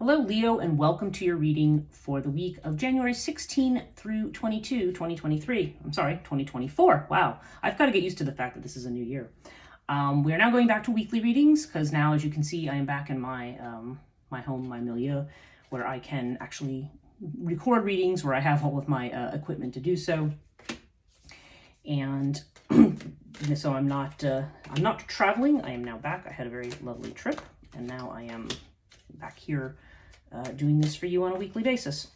Hello, Leo, and welcome to your reading for the week of January 16 through 22, 2023. I'm sorry, 2024. Wow, I've got to get used to the fact that this is a new year. We are now going back to weekly readings because now, as you can see, I am back in my my home, my milieu, where I can actually record readings, where I have all of my equipment to do so. And so I'm not traveling. I am now back. I had a very lovely trip, and now I am back here doing this for you on a weekly basis.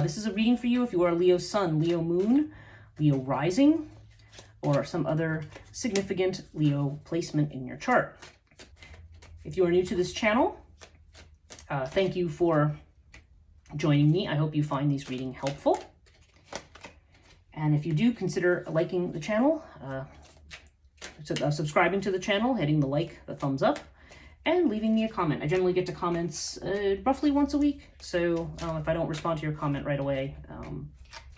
This is a reading for you if you are Leo Sun, Leo Moon, Leo Rising, or some other significant Leo placement in your chart. If you are new to this channel, thank you for joining me. I hope you find these readings helpful. And if you do, consider liking the channel, subscribing to the channel, hitting the thumbs up, and leaving me a comment. I generally get to comments roughly once a week, so if I don't respond to your comment right away,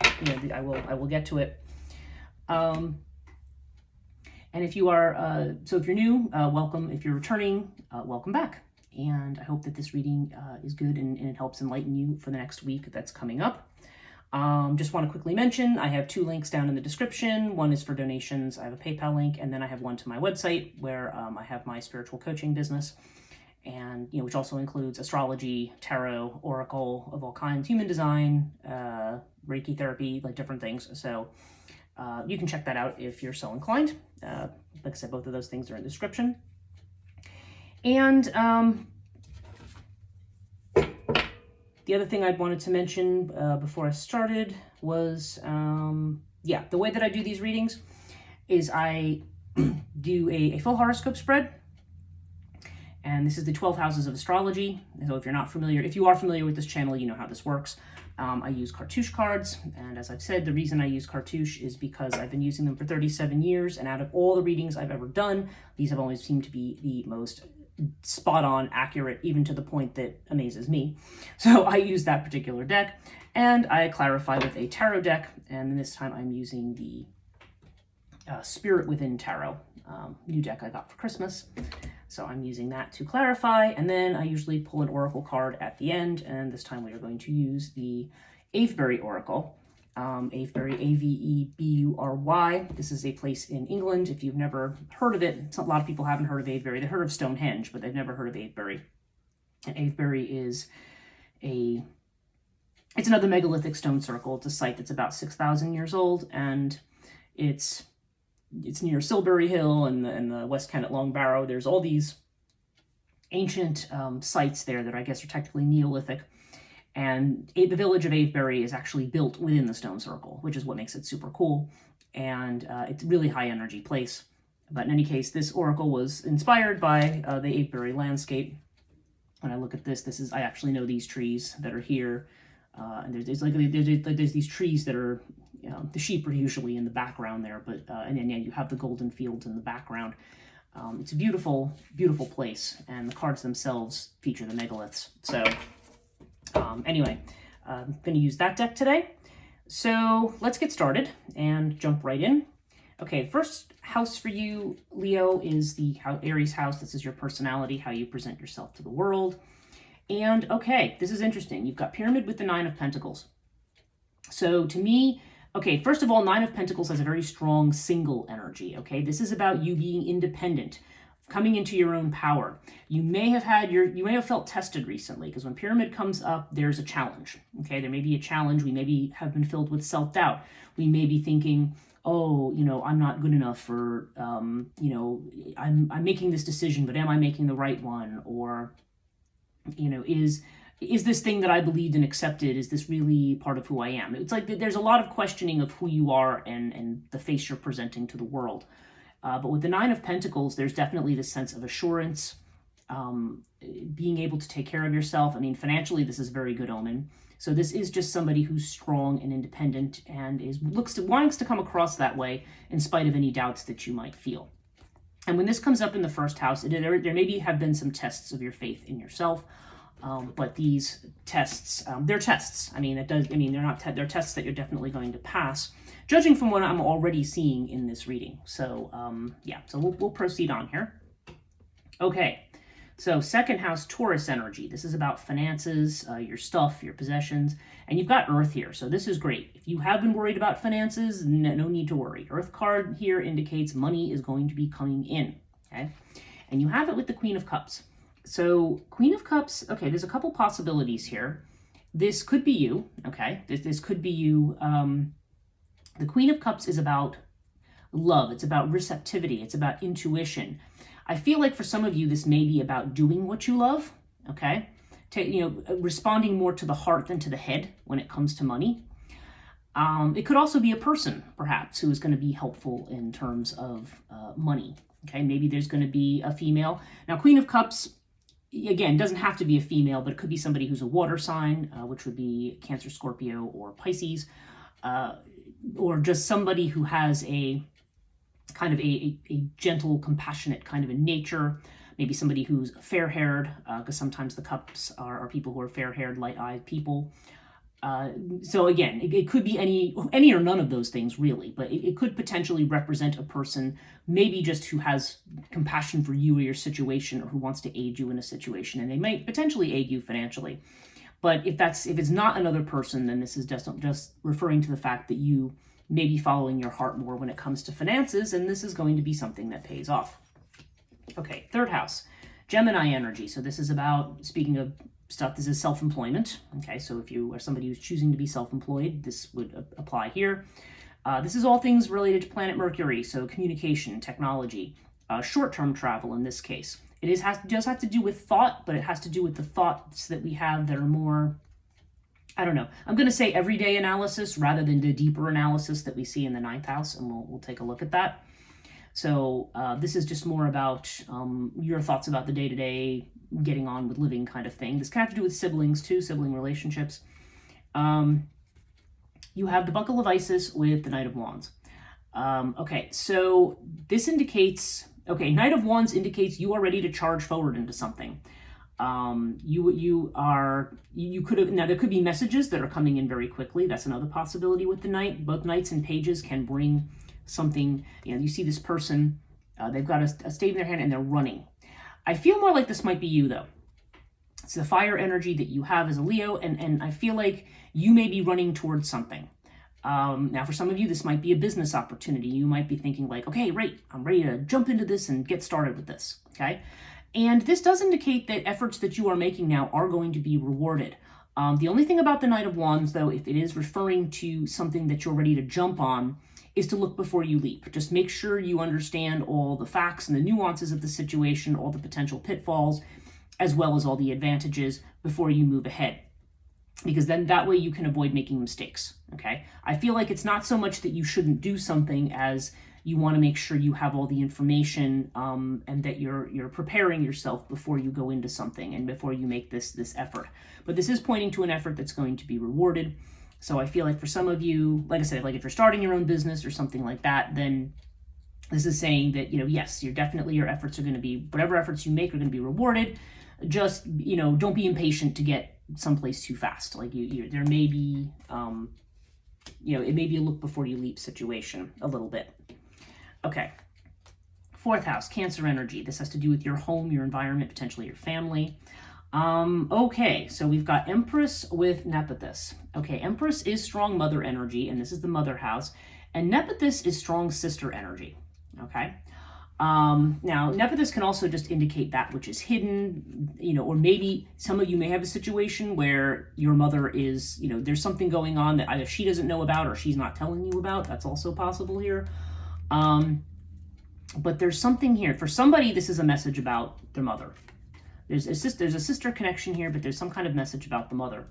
I will get to it. And if you are, so if you're new, welcome. If you're returning, welcome back. And I hope that this reading is good and it helps enlighten you for the next week that's coming up. Just want to quickly mention, I have 2 links down in the description. One is for donations. I have a PayPal link, and then I have one to my website where I have my spiritual coaching business, and which also includes astrology, tarot, oracle of all kinds, human design, Reiki therapy, like different things. So you can check that out if you're so inclined. Like I said, both of those things are in the description. And the other thing I wanted to mention before I started was, the way that I do these readings is I do a full horoscope spread. And this is the 12 houses of astrology. So if you are familiar with this channel, you know how this works. I use cartouche cards. And as I've said, the reason I use cartouche is because I've been using them for 37 years. And out of all the readings I've ever done, these have always seemed to be the most spot on, accurate, even to the point that amazes me. So I use that particular deck, and I clarify with a tarot deck, and this time I'm using the Spirit Within Tarot new deck I got for Christmas. So I'm using that to clarify, and then I usually pull an oracle card at the end, and this time we are going to use the Avebury Oracle. Avebury, Avebury. This is a place in England. If you've never heard of it, a lot of people haven't heard of Avebury. They've heard of Stonehenge, but they've never heard of Avebury. And Avebury is it's another megalithic stone circle. It's a site that's about 6,000 years old, and it's near Silbury Hill and the West Kent at Long Barrow. There's all these ancient sites there that I guess are technically Neolithic. And the village of Avebury is actually built within the stone circle, which is what makes it super cool. And it's a really high energy place. But in any case, this oracle was inspired by the Avebury landscape. When I look at this I actually know these trees that are here. And there's these trees that are, the sheep are usually in the background there, but and then you have the golden fields in the background. It's a beautiful, beautiful place, and the cards themselves feature the megaliths. So anyway, I'm going to use that deck today. So let's get started and jump right in. Okay, first house for you, Leo, is the Aries house. This is your personality, how you present yourself to the world. And okay, this is interesting. You've got Pyramid with the 9 of Pentacles. So to me, okay, first of all, 9 of Pentacles has a very strong single energy, okay? This is about you being independent, coming into your own power. You may have felt tested recently, because when Pyramid comes up, there's a challenge, okay? There may be a challenge. We maybe have been filled with self-doubt. We may be thinking, oh, I'm not good enough, or, I'm making this decision, but am I making the right one? Or, is this thing that I believed and accepted, is this really part of who I am? It's like there's a lot of questioning of who you are and the face you're presenting to the world. But with the 9 of Pentacles, there's definitely this sense of assurance, being able to take care of yourself. I mean, financially, this is a very good omen. So this is just somebody who's strong and independent and wants to come across that way in spite of any doubts that you might feel. And when this comes up in the first house, there maybe have been some tests of your faith in yourself. But these tests, they're tests. I mean, they're tests that you're definitely going to pass, judging from what I'm already seeing in this reading. So, so we'll proceed on here. Okay, So second house, Taurus energy. This is about finances, your stuff, your possessions, and you've got Earth here. So this is great. If you have been worried about finances, no need to worry. Earth card here indicates money is going to be coming in, okay? And you have it with the Queen of Cups. So Queen of Cups, okay, there's a couple possibilities here. This could be you, okay? This could be you. The Queen of Cups is about love. It's about receptivity. It's about intuition. I feel like for some of you, this may be about doing what you love, okay? Responding more to the heart than to the head when it comes to money. It could also be a person, perhaps, who is going to be helpful in terms of money, okay? Maybe there's going to be a female. Now, Queen of Cups, again, doesn't have to be a female, but it could be somebody who's a water sign, which would be Cancer, Scorpio, or Pisces, or just somebody who has a kind of a gentle, compassionate kind of a nature. Maybe somebody who's fair-haired, because sometimes the cups are people who are fair-haired, light-eyed people. So again, it could be any or none of those things, really, but it could potentially represent a person, maybe just who has compassion for you or your situation, or who wants to aid you in a situation, and they might potentially aid you financially. But if it's not another person, then this is just referring to the fact that you may be following your heart more when it comes to finances, and this is going to be something that pays off. Okay, third house, Gemini energy. So this is about, speaking of stuff, this is self-employment. Okay, so if you are somebody who's choosing to be self-employed, this would apply here. This is all things related to planet Mercury, so communication, technology, short-term travel in this case. It does have to do with thought, but it has to do with the thoughts that we have that are more, I don't know, I'm going to say everyday analysis rather than the deeper analysis that we see in the ninth house, and we'll take a look at that. So this is just more about your thoughts about the day-to-day, getting on with living kind of thing. This can have to do with siblings too, sibling relationships. You have the Buckle of Isis with the Knight of Wands. Okay, so this indicates, Knight of Wands indicates you are ready to charge forward into something. You could have, now there could be messages that are coming in very quickly. That's another possibility with the Knight. Both Knights and Pages can bring something, you see this person, they've got a stave in their hand and they're running. I feel more like this might be you though. It's the fire energy that you have as a Leo, and I feel like you may be running towards something. Now for some of you, this might be a business opportunity. You might be thinking like, okay, right, I'm ready to jump into this and get started with this, okay? And this does indicate that efforts that you are making now are going to be rewarded. The only thing about the Knight of Wands, though, if it is referring to something that you're ready to jump on, is to look before you leap. Just make sure you understand all the facts and the nuances of the situation, all the potential pitfalls, as well as all the advantages before you move ahead. Because then that way you can avoid making mistakes, okay? I feel like it's not so much that you shouldn't do something as you want to make sure you have all the information and that you're preparing yourself before you go into something and before you make this effort. But this is pointing to an effort that's going to be rewarded. So I feel like for some of you, like I said, like if you're starting your own business or something like that, then this is saying that, yes, your efforts are going to be, whatever efforts you make are going to be rewarded. Just, don't be impatient to get someplace too fast. Like there may be, it may be a look before you leap situation a little bit. Okay. Fourth house, Cancer energy. This has to do with your home, your environment, potentially your family. Okay, so we've got Empress with Nephthys. Okay, Empress is strong mother energy, and this is the mother house. And Nephthys is strong sister energy. Okay. Now, Nephthys can also just indicate that which is hidden, or maybe some of you may have a situation where your mother is, there's something going on that either she doesn't know about or she's not telling you about. That's also possible here. But there's something here. For somebody, this is a message about their mother. There's a sister connection here, but there's some kind of message about the mother.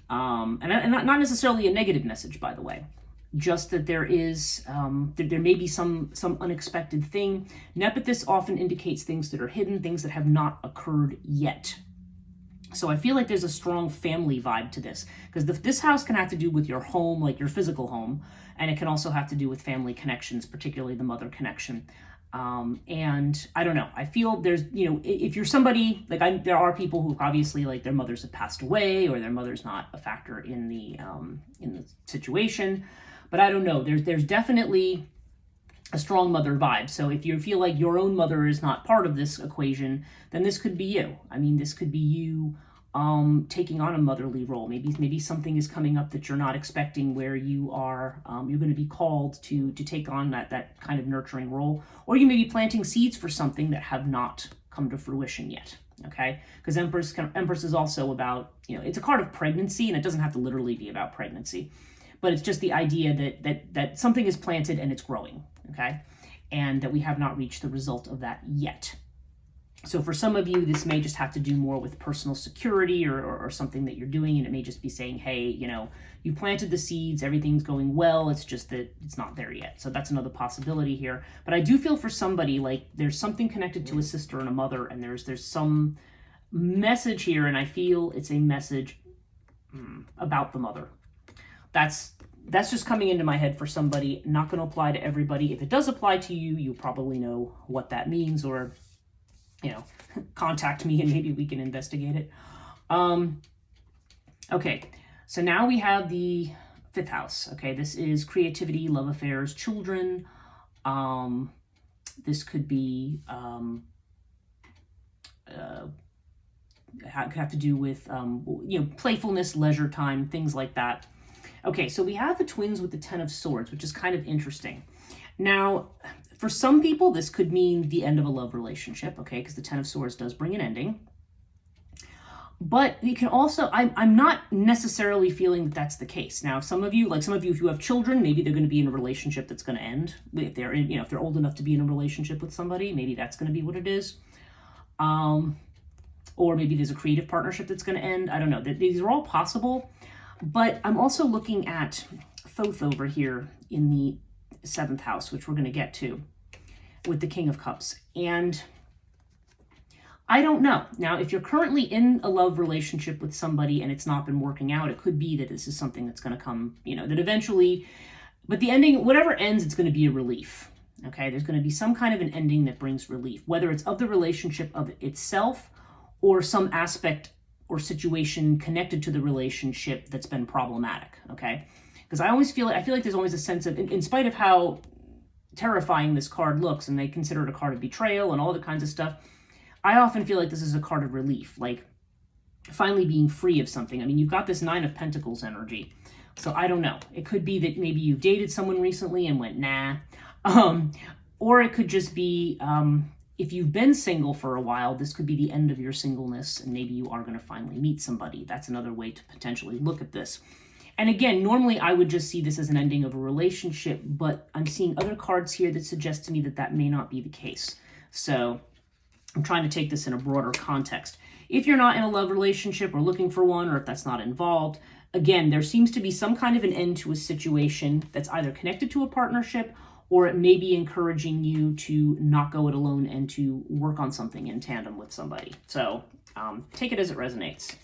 And not necessarily a negative message, by the way. Just that there is, there may be some unexpected thing. Nephthys often indicates things that are hidden, things that have not occurred yet. So I feel like there's a strong family vibe to this, because this house can have to do with your home, like your physical home, and it can also have to do with family connections, particularly the mother connection. And I don't know, I feel there's, if you're somebody, like there are people who obviously like their mothers have passed away or their mother's not a factor in the situation, but I don't know, there's definitely a strong mother vibe. So if you feel like your own mother is not part of this equation, then this could be you. I mean, this could be you taking on a motherly role. Maybe something is coming up that you're not expecting, where you are you're going to be called to take on that kind of nurturing role, or you may be planting seeds for something that have not come to fruition yet. Okay, because Empress is also about, it's a card of pregnancy, and it doesn't have to literally be about pregnancy, but it's just the idea that something is planted and it's growing. Okay, and that we have not reached the result of that yet. So for some of you, this may just have to do more with personal security or something that you're doing, and it may just be saying, hey, you planted the seeds, everything's going well, it's just that it's not there yet. So that's another possibility here. But I do feel for somebody like there's something connected to a sister and a mother, and there's some message here, and I feel it's a message about the mother. That's just coming into my head for somebody, not going to apply to everybody. If it does apply to you, you'll probably know what that means, or contact me and maybe we can investigate it. Okay, so now we have the 5th house. Okay, this is creativity, love affairs, children. This could be have to do with playfulness, leisure time, things like that. Okay, so we have the twins with the 10 of Swords, which is kind of interesting. Now, for some people, this could mean the end of a love relationship, okay, because the 10 of Swords does bring an ending. But you can also, I'm not necessarily feeling that that's the case. Now, some of you, if you have children, maybe they're going to be in a relationship that's going to end. If they're if they're old enough to be in a relationship with somebody, maybe that's going to be what it is. Or maybe there's a creative partnership that's going to end. I don't know. These are all possible. But I'm also looking at Thoth over here in the 7th house, which we're going to get to, with the King of Cups. And I don't know. Now, if you're currently in a love relationship with somebody and it's not been working out, it could be that this is something that's going to come, that eventually, but the ending, whatever ends, it's going to be a relief. Okay, there's going to be some kind of an ending that brings relief, whether it's of the relationship of itself or some aspect or situation connected to the relationship that's been problematic. Okay, because I feel like there's always a sense of, in spite of how terrifying this card looks, and they consider it a card of betrayal and all the kinds of stuff, I often feel like this is a card of relief, like finally being free of something. I mean, you've got this 9 of Pentacles energy, so I don't know. It could be that maybe you've dated someone recently and went, nah. Or it could just be, if you've been single for a while, this could be the end of your singleness, and maybe you are going to finally meet somebody. That's another way to potentially look at this. And again, normally I would just see this as an ending of a relationship, but I'm seeing other cards here that suggest to me that that may not be the case. So I'm trying to take this in a broader context. If you're not in a love relationship or looking for one, or if that's not involved, again, there seems to be some kind of an end to a situation that's either connected to a partnership, or it may be encouraging you to not go it alone and to work on something in tandem with somebody. So take it as it resonates.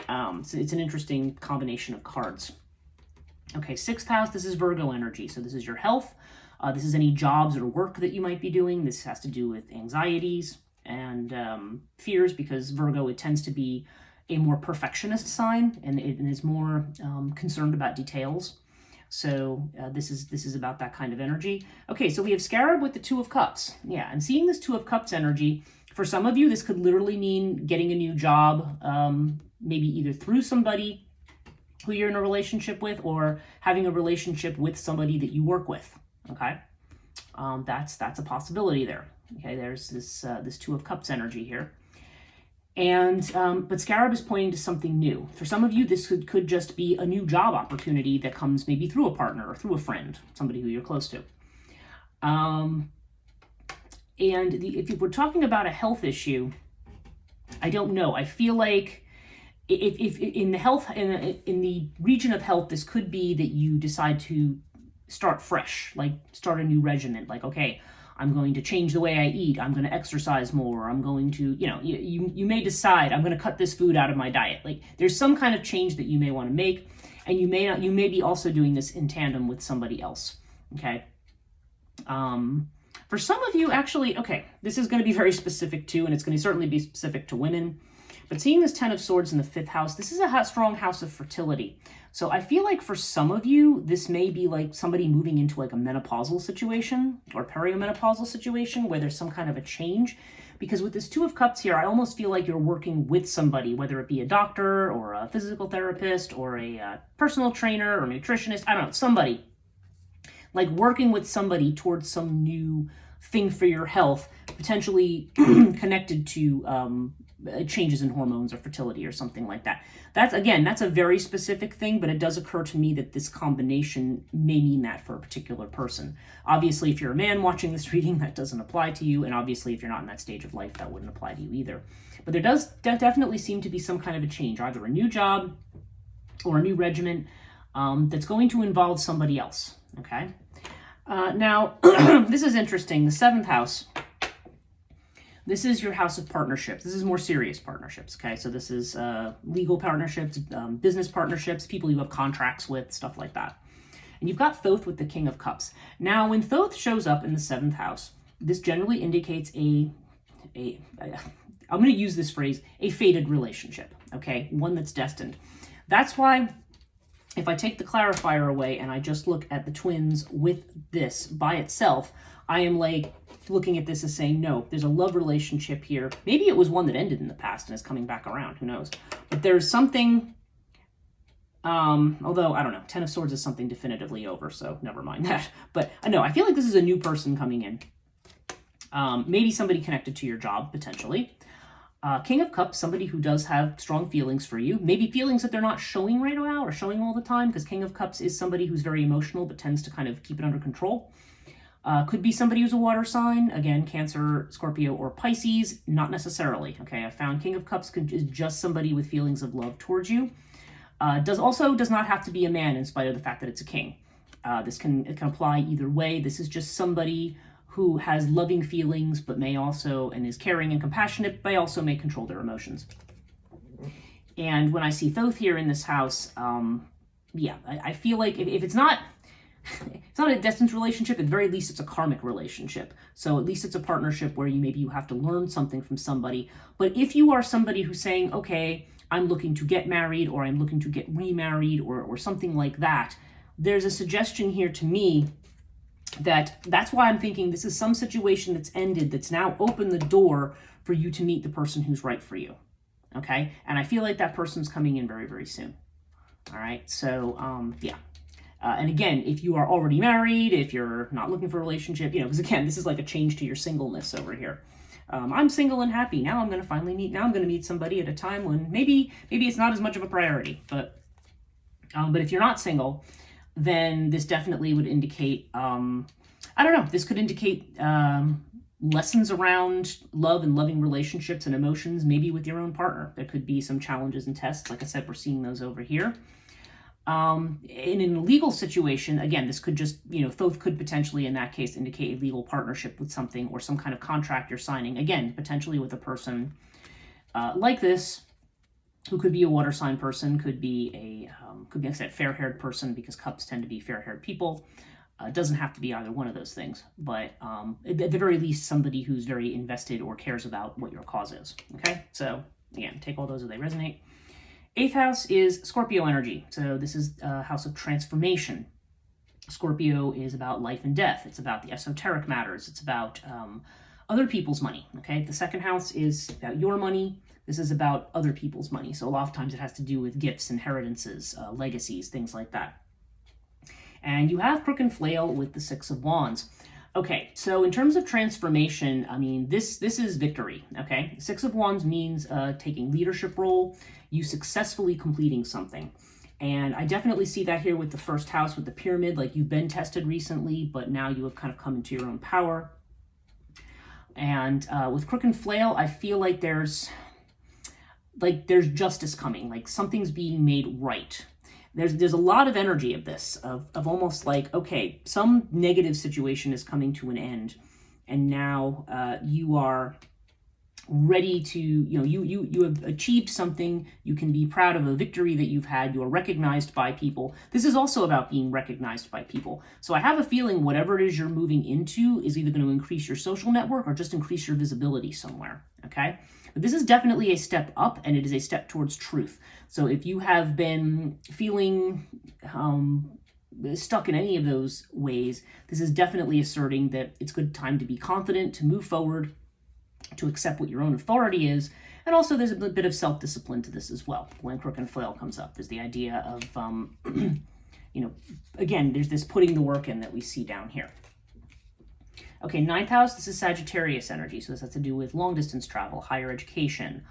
So it's an interesting combination of cards. Okay, 6th house, this is Virgo energy. So this is your health. This is any jobs or work that you might be doing. This has to do with anxieties and fears, because Virgo, it tends to be a more perfectionist sign, and it is more concerned about details. So this is about that kind of energy. Okay, so we have Scarab with the 2 of Cups. Yeah, and seeing this 2 of Cups energy, for some of you, this could literally mean getting a new job, maybe either through somebody who you're in a relationship with, or having a relationship with somebody that you work with. Okay, that's a possibility there. Okay, there's this 2 of Cups energy here. And but Scarab is pointing to something new. For some of you, this could just be a new job opportunity that comes maybe through a partner or through a friend, somebody who you're close to. And if we're talking about a health issue, I don't know. I feel like if in the health, in the region of health, this could be that you decide to start fresh, like start a new regimen. Like, okay, I'm going to change the way I eat. I'm going to exercise more. I'm going to, you may decide I'm going to cut this food out of my diet. Like, there's some kind of change that you may want to make, and you may be also doing this in tandem with somebody else. Okay. For some of you, actually, okay, this is going to be very specific too, and it's going to certainly be specific to women. But seeing this 10 of Swords in the 5th house, this is a strong house of fertility. So I feel like for some of you, this may be like somebody moving into like a menopausal situation or perimenopausal situation where there's some kind of a change. Because with this 2 of Cups here, I almost feel like you're working with somebody, whether it be a doctor or a physical therapist or a personal trainer or nutritionist, I don't know, somebody. Like working with somebody towards some new thing for your health, potentially connected to changes in hormones or fertility or something like that. That's a very specific thing, but it does occur to me that this combination may mean that for a particular person. Obviously, if you're a man watching this reading, that doesn't apply to you, and obviously if you're not in that stage of life, that wouldn't apply to you either. But there does definitely seem to be some kind of a change, either a new job or a new regimen that's going to involve somebody else, okay? Now, this is interesting. The 7th house, this is your house of partnerships. This is more serious partnerships, okay? So this is legal partnerships, business partnerships, people you have contracts with, stuff like that. And you've got Thoth with the King of Cups. Now, when Thoth shows up in the 7th house, this generally indicates I'm going to use this phrase, a fated relationship, okay? One that's destined. That's why if I take the clarifier away and I just look at the twins with this by itself, I am like looking at this as saying, no, there's a love relationship here. Maybe it was one that ended in the past and is coming back around, who knows? But there's something, although, I don't know, 10 of Swords is something definitively over, so never mind that. But no, I feel like this is a new person coming in. Maybe somebody connected to your job, potentially. King of Cups, somebody who does have strong feelings for you. Maybe feelings that they're not showing right now or showing all the time, because King of Cups is somebody who's very emotional but tends to kind of keep it under control. Could be somebody who's a water sign. Again, Cancer, Scorpio, or Pisces. Not necessarily. Okay, I found King of Cups is just somebody with feelings of love towards you. Does not have to be a man in spite of the fact that it's a king. It can apply either way. This is just somebody who has loving feelings, but may also, and is caring and compassionate, but also may control their emotions. And when I see Thoth here in this house, I feel like if it's not a destined relationship, at the very least it's a karmic relationship. So at least it's a partnership where you have to learn something from somebody. But if you are somebody who's saying, okay, I'm looking to get married, or I'm looking to get remarried, or something like that, there's a suggestion here to me that's why I'm thinking this is some situation that's ended, that's now opened the door for you to meet the person who's right for you, okay? And I feel like that person's coming in very, very soon, all right? So, and again, if you are already married, if you're not looking for a relationship, because again, this is like a change to your singleness over here. I'm single and happy. Now I'm going to meet somebody at a time when maybe it's not as much of a priority, but if you're not single, then this definitely would indicate, this could indicate lessons around love and loving relationships and emotions, maybe with your own partner. There could be some challenges and tests. Like I said, we're seeing those over here. In a legal situation, again, this could just, Thoth could potentially, in that case, indicate a legal partnership with something or some kind of contract you're signing. Again, potentially with a person like this, who could be a water sign person, could be like I said, fair-haired person, because cups tend to be fair-haired people. It doesn't have to be either one of those things, but at the very least, somebody who's very invested or cares about what your cause is, okay? So, again, take all those as they resonate. 8th house is Scorpio energy. So this is a house of transformation. Scorpio is about life and death. It's about the esoteric matters. It's about other people's money, okay? The 2nd house is about your money. This is about other people's money. So a lot of times it has to do with gifts, inheritances, legacies, things like that. And you have Crook and Flail with the 6 of Wands. Okay, so in terms of transformation, this is victory, okay? 6 of Wands means taking leadership role, you successfully completing something. And I definitely see that here with the 1st house, with the pyramid, like you've been tested recently, but now you have kind of come into your own power. And with Crook and Flail, I feel like there's justice coming, like something's being made right. There's a lot of energy of this, of almost like, okay, some negative situation is coming to an end, and now you are ready to, you have achieved something. You can be proud of a victory that you've had. You are recognized by people. This is also about being recognized by people. So I have a feeling whatever it is you're moving into is either going to increase your social network or just increase your visibility somewhere, okay? But this is definitely a step up, and it is a step towards truth. So if you have been feeling stuck in any of those ways, this is definitely asserting that it's a good time to be confident, to move forward, to accept what your own authority is. And also there's a bit of self-discipline to this as well. When Crook and Flail comes up, there's the idea of, again, there's this putting the work in that we see down here. Okay, ninth house, this is Sagittarius energy. So this has to do with long distance travel, higher education,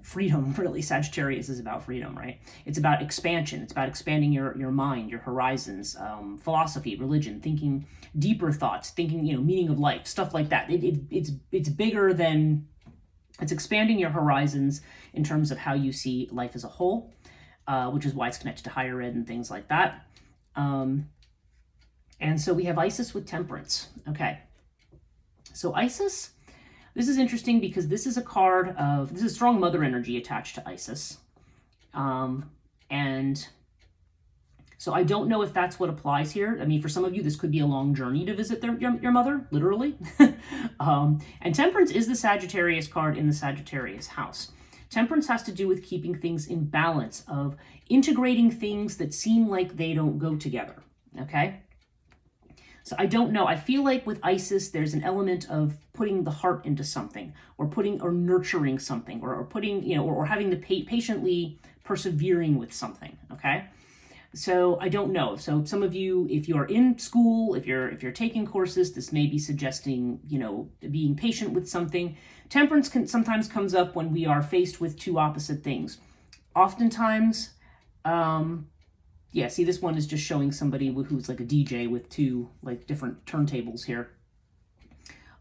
freedom, really. Sagittarius is about freedom, right? It's about expansion. It's about expanding your mind, your horizons, philosophy, religion, thinking deeper thoughts, thinking, meaning of life, stuff like that. It's bigger than, it's expanding your horizons in terms of how you see life as a whole, which is why it's connected to higher ed and things like that. And so we have Isis with Temperance. Okay. So Isis, this is interesting because this is a card of, this is strong mother energy attached to Isis. And so I don't know if that's what applies here. I mean, for some of you, this could be a long journey to visit your mother, literally. And Temperance is the Sagittarius card in the Sagittarius house. Temperance has to do with keeping things in balance, of integrating things that seem like they don't go together, okay? So I don't know. I feel like with Isis, there's an element of putting the heart into something, or nurturing something, or putting, or having to patiently persevering with something, okay? So I don't know. So some of you, if you're in school, if you're taking courses, this may be suggesting, being patient with something. Temperance sometimes comes up when we are faced with two opposite things. Oftentimes, yeah, see, this one is just showing somebody who's like a DJ with two like different turntables here,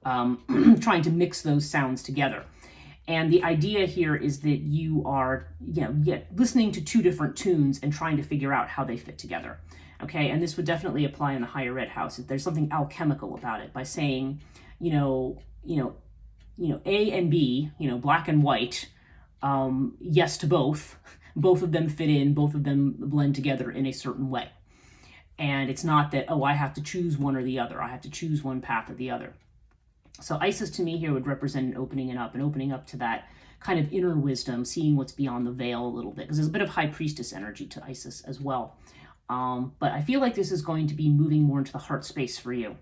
trying to mix those sounds together. And the idea here is that you are, listening to two different tunes and trying to figure out how they fit together. Okay, and this would definitely apply in the higher ed house. There's something alchemical about it by saying, A and B, black and white, yes to both. Both of them fit in, both of them blend together in a certain way. And it's not that, I have to choose one or the other. I have to choose one path or the other. So Isis to me here would represent an opening up to that kind of inner wisdom, seeing what's beyond the veil a little bit, because there's a bit of high priestess energy to Isis as well. But I feel like this is going to be moving more into the heart space for you,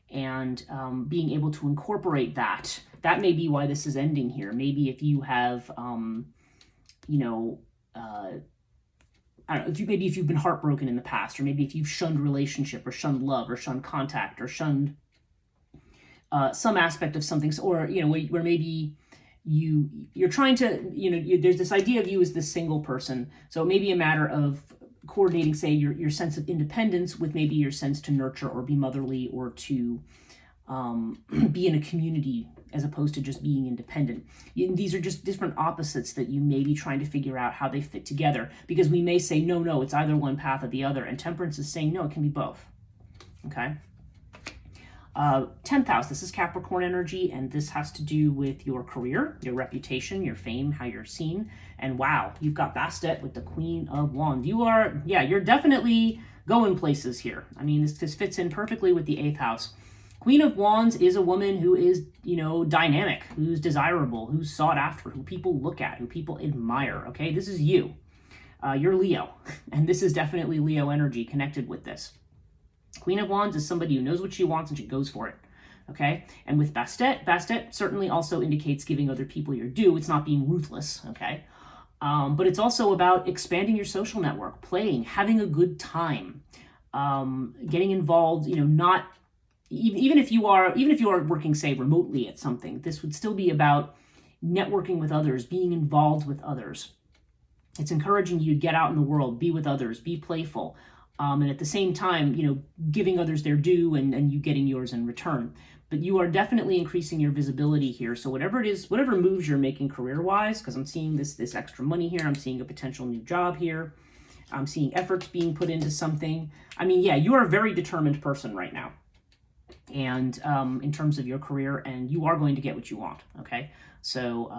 and being able to incorporate that. That may be why this is ending here. Maybe if you have, I don't know, maybe if you've been heartbroken in the past, or maybe if you've shunned relationship, or shunned love, or shunned contact, or shunned some aspect of something, or where maybe you're trying to, there's this idea of you as this single person. So it may be a matter of coordinating, say, your sense of independence with maybe your sense to nurture or be motherly, or to be in a community as opposed to just being independent. These are just different opposites that you may be trying to figure out how they fit together, because we may say, no, it's either one path or the other. And Temperance is saying, no, it can be both. Okay. 10th house, this is Capricorn energy, and this has to do with your career, your reputation, your fame, how you're seen. And wow, you've got Bastet with the Queen of Wands. You're definitely going places here. I mean, this fits in perfectly with the 8th house. Queen of Wands is a woman who is, dynamic, who's desirable, who's sought after, who people look at, who people admire, okay? This is you. You're Leo, and this is definitely Leo energy connected with this. Queen of Wands is somebody who knows what she wants and she goes for it, okay? And with Bastet certainly also indicates giving other people your due. It's not being ruthless, okay? But it's also about expanding your social network, playing, having a good time, getting involved, not... Even if you are working, say, remotely at something, this would still be about networking with others, being involved with others. It's encouraging you to get out in the world, be with others, be playful, and at the same time, giving others their due and you getting yours in return. But you are definitely increasing your visibility here. So whatever it is, whatever moves you're making career-wise, because I'm seeing this extra money here, I'm seeing a potential new job here, I'm seeing efforts being put into something. I mean, yeah, you are a very determined person right now. And in terms of your career, and you are going to get what you want, okay? So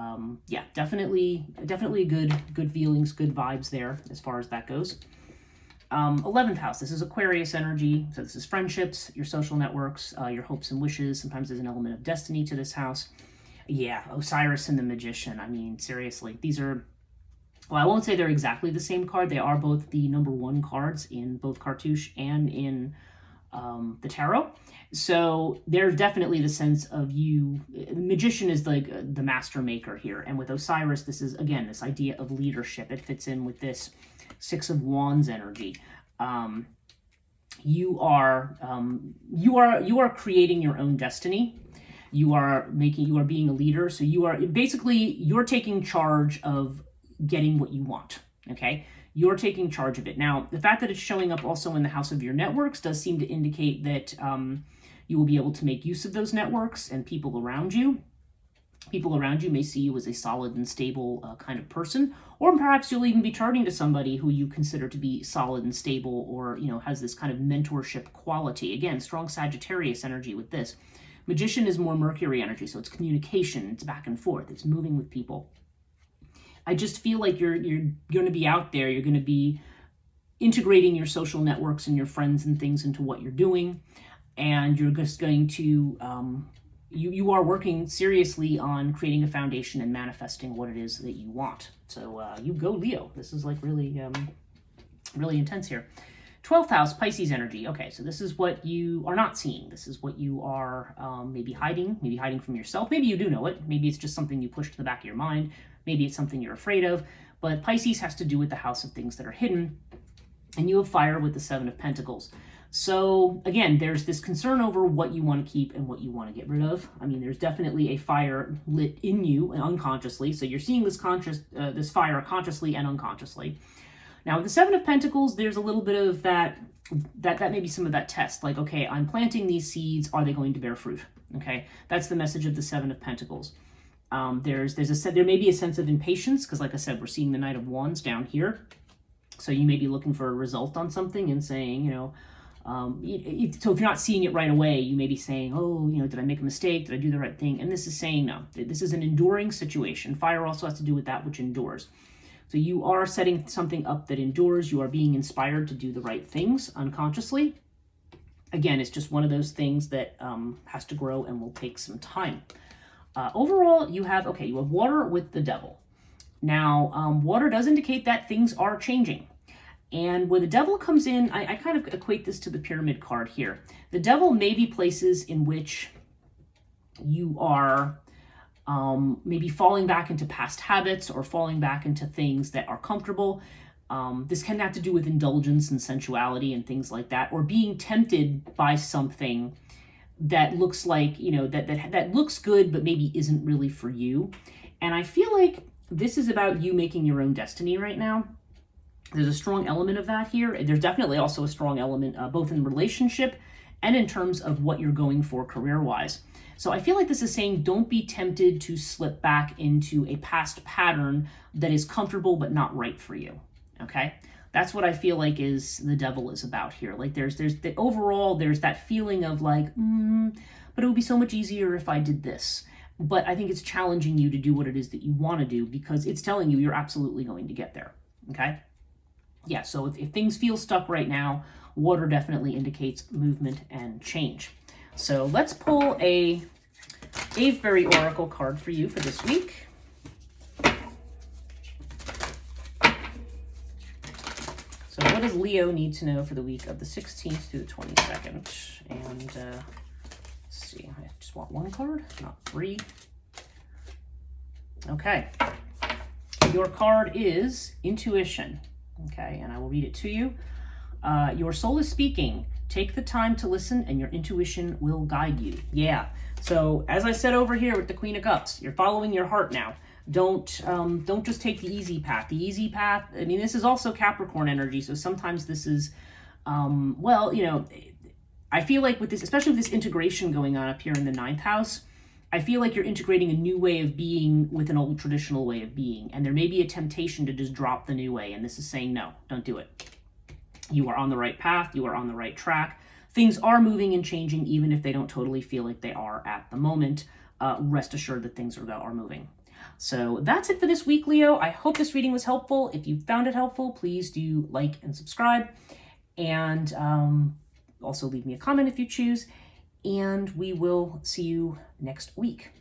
yeah, definitely good feelings, good vibes there as far as that goes. 11th house, this is Aquarius energy. So this is friendships, your social networks, your hopes and wishes. Sometimes there's an element of destiny to this house. Yeah, Osiris and the Magician. I mean, seriously, these are, well, I won't say they're exactly the same card. They are both the number one cards in both Cartouche and in the tarot. So there's definitely the sense of you. Magician is like the master maker here. And with Osiris, this is, again, this idea of leadership. It fits in with this Six of Wands energy. You are creating your own destiny. You are being a leader. So you're taking charge of getting what you want. Okay. You're taking charge of it. Now, the fact that it's showing up also in the house of your networks does seem to indicate that you will be able to make use of those networks and people around you. People around you may see you as a solid and stable kind of person, or perhaps you'll even be turning to somebody who you consider to be solid and stable, or has this kind of mentorship quality. Again, strong Sagittarius energy with this. Magician is more Mercury energy, so it's communication, it's back and forth, it's moving with people. I just feel like you're going to be out there, you're going to be integrating your social networks and your friends and things into what you're doing, and you're just going to you are working seriously on creating a foundation and manifesting what it is that you want. So you go, Leo. This is like really really intense here. 12th house, Pisces energy. Okay, so this is what you are not seeing. This is what you are maybe hiding from yourself. Maybe you do know it. Maybe it's just something you push to the back of your mind. Maybe it's something you're afraid of. But Pisces has to do with the house of things that are hidden. And you have fire with the Seven of Pentacles. So again, there's this concern over what you want to keep and what you want to get rid of. I mean, there's definitely a fire lit in you and unconsciously. So you're seeing this this fire consciously and unconsciously. Now with the Seven of Pentacles, there's a little bit of that may be some of that test. Like, okay, I'm planting these seeds. Are they going to bear fruit? Okay, that's the message of the Seven of Pentacles. There may be a sense of impatience because, like I said, we're seeing the Knight of Wands down here. So you may be looking for a result on something and saying, so if you're not seeing it right away, you may be saying, oh, did I make a mistake? Did I do the right thing? And this is saying, no, this is an enduring situation. Fire also has to do with that which endures. So you are setting something up that endures. You are being inspired to do the right things unconsciously. Again, it's just one of those things that has to grow and will take some time. Overall, you have water with the devil. Now, water does indicate that things are changing. And where the devil comes in, I kind of equate this to the pyramid card here. The devil may be places in which you are maybe falling back into past habits or falling back into things that are comfortable. This can have to do with indulgence and sensuality and things like that, or being tempted by something that looks like, that looks good, but maybe isn't really for you. And I feel like this is about you making your own destiny right now. There's a strong element of that here. There's definitely also a strong element both in relationship and in terms of what you're going for career-wise. So I feel like this is saying don't be tempted to slip back into a past pattern that is comfortable but not right for you, okay? That's what I feel like is the devil is about here. Like there's that feeling of like, but it would be so much easier if I did this. But I think it's challenging you to do what it is that you want to do because it's telling you you're absolutely going to get there, okay? Yeah, so if things feel stuck right now, water definitely indicates movement and change. So let's pull a Avebury Oracle card for you for this week. So what does Leo need to know for the week of the 16th through the 22nd? And let's see, I just want one card, not three. Okay. Your card is Intuition. Okay, and I will read it to you. Your soul is speaking. Take the time to listen and your intuition will guide you. Yeah. So as I said over here with the Queen of Cups, you're following your heart now. Don't just take the easy path. The easy path, I mean, this is also Capricorn energy. So sometimes this is, I feel like with this, especially with this integration going on up here in the 9th house, I feel like you're integrating a new way of being with an old traditional way of being. And there may be a temptation to just drop the new way. And this is saying, no, don't do it. You are on the right path. You are on the right track. Things are moving and changing, even if they don't totally feel like they are at the moment. Rest assured that things are moving. So that's it for this week, Leo. I hope this reading was helpful. If you found it helpful, please do like and subscribe. And also leave me a comment if you choose. And we will see you next week.